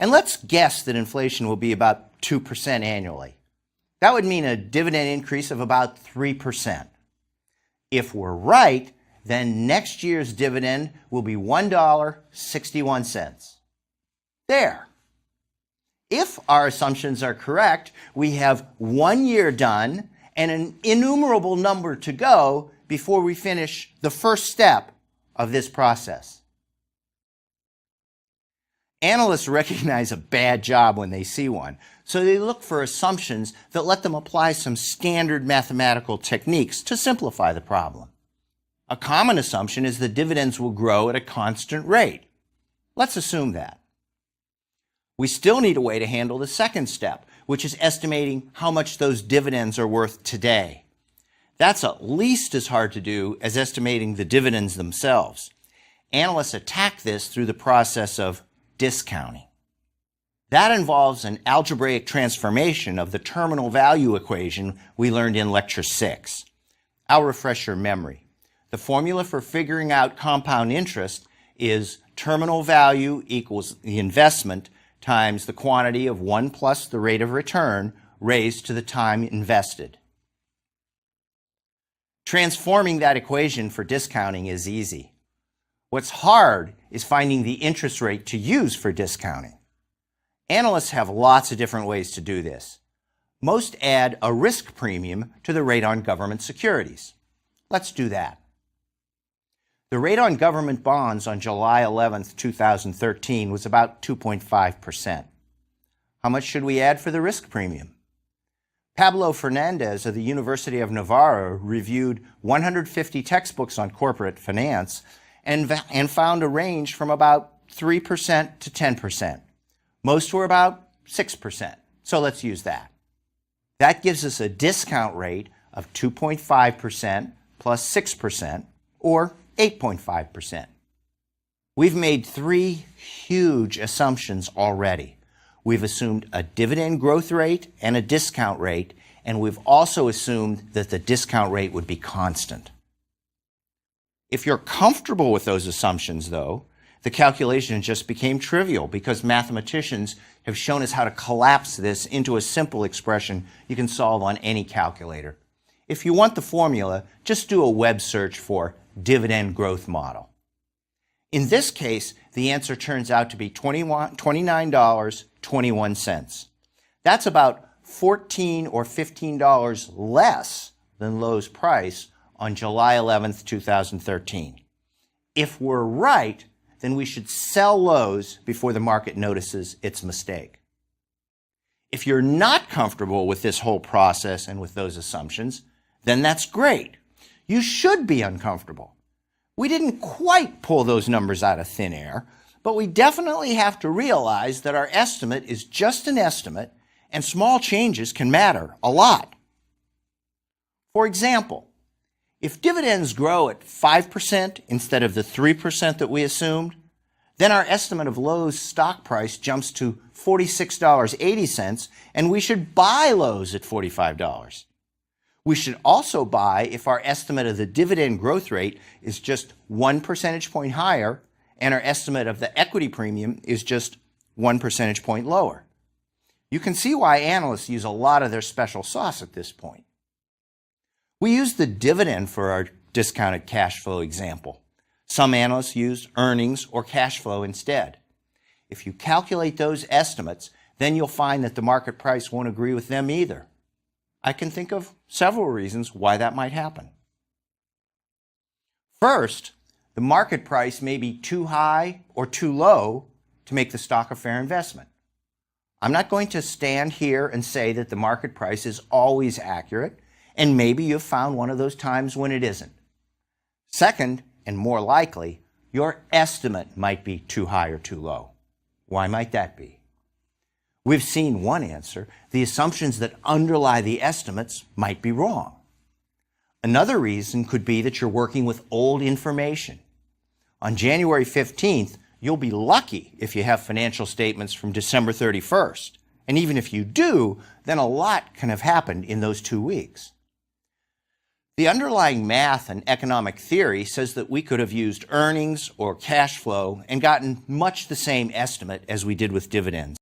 And let's guess that inflation will be about 2% annually. That would mean a dividend increase of about 3%. If we're right, then next year's dividend will be $1.61. There. If our assumptions are correct, we have 1 year done and an innumerable number to go before we finish the first step of this process. Analysts recognize a bad job when they see one, so they look for assumptions that let them apply some standard mathematical techniques to simplify the problem. A common assumption is that dividends will grow at a constant rate. Let's assume that. We still need a way to handle the second step, which is estimating how much those dividends are worth today. That's at least as hard to do as estimating the dividends themselves. Analysts attack this through the process of discounting. That involves an algebraic transformation of the terminal value equation we learned in Lecture 6. I'll refresh your memory. The formula for figuring out compound interest is terminal value equals the investment times the quantity of 1 plus the rate of return raised to the time invested. Transforming that equation for discounting is easy. What's hard is finding the interest rate to use for discounting. Analysts have lots of different ways to do this. Most add a risk premium to the rate on government securities. Let's do that. The rate on government bonds on July 11, 2013 was about 2.5%. How much should we add for the risk premium? Pablo Fernandez of the University of Navarra reviewed 150 textbooks on corporate finance and found a range from about 3% to 10%. Most were about 6%. So let's use that. That gives us a discount rate of 2.5% plus 6%, or 8.5%. We've made 3 huge assumptions already. We've assumed a dividend growth rate and a discount rate, and we've also assumed that the discount rate would be constant. If you're comfortable with those assumptions, though, the calculation just became trivial because mathematicians have shown us how to collapse this into a simple expression you can solve on any calculator. If you want the formula, just do a web search for dividend growth model. In this case, the answer turns out to be $29.21. That's about $14 or $15 less than Lowe's price on July 11, 2013. If we're right, then we should sell Lowe's before the market notices its mistake. If you're not comfortable with this whole process and with those assumptions, then that's great. You should be uncomfortable. We didn't quite pull those numbers out of thin air, but we definitely have to realize that our estimate is just an estimate and small changes can matter a lot. For example, if dividends grow at 5% instead of the 3% that we assumed, then our estimate of Lowe's stock price jumps to $46.80 and we should buy Lowe's at $45. We should also buy if our estimate of the dividend growth rate is just 1 percentage point higher and our estimate of the equity premium is just 1 percentage point lower. You can see why analysts use a lot of their special sauce at this point. We use the dividend for our discounted cash flow example. Some analysts use earnings or cash flow instead. If you calculate those estimates, then you'll find that the market price won't agree with them either. I can think of several reasons why that might happen. First, the market price may be too high or too low to make the stock a fair investment. I'm not going to stand here and say that the market price is always accurate, and maybe you've found one of those times when it isn't. Second, and more likely, your estimate might be too high or too low. Why might that be? We've seen one answer. The assumptions that underlie the estimates might be wrong. Another reason could be that you're working with old information. On January 15th, you'll be lucky if you have financial statements from December 31st. And even if you do, then a lot can have happened in those 2 weeks. The underlying math and economic theory says that we could have used earnings or cash flow and gotten much the same estimate as we did with dividends.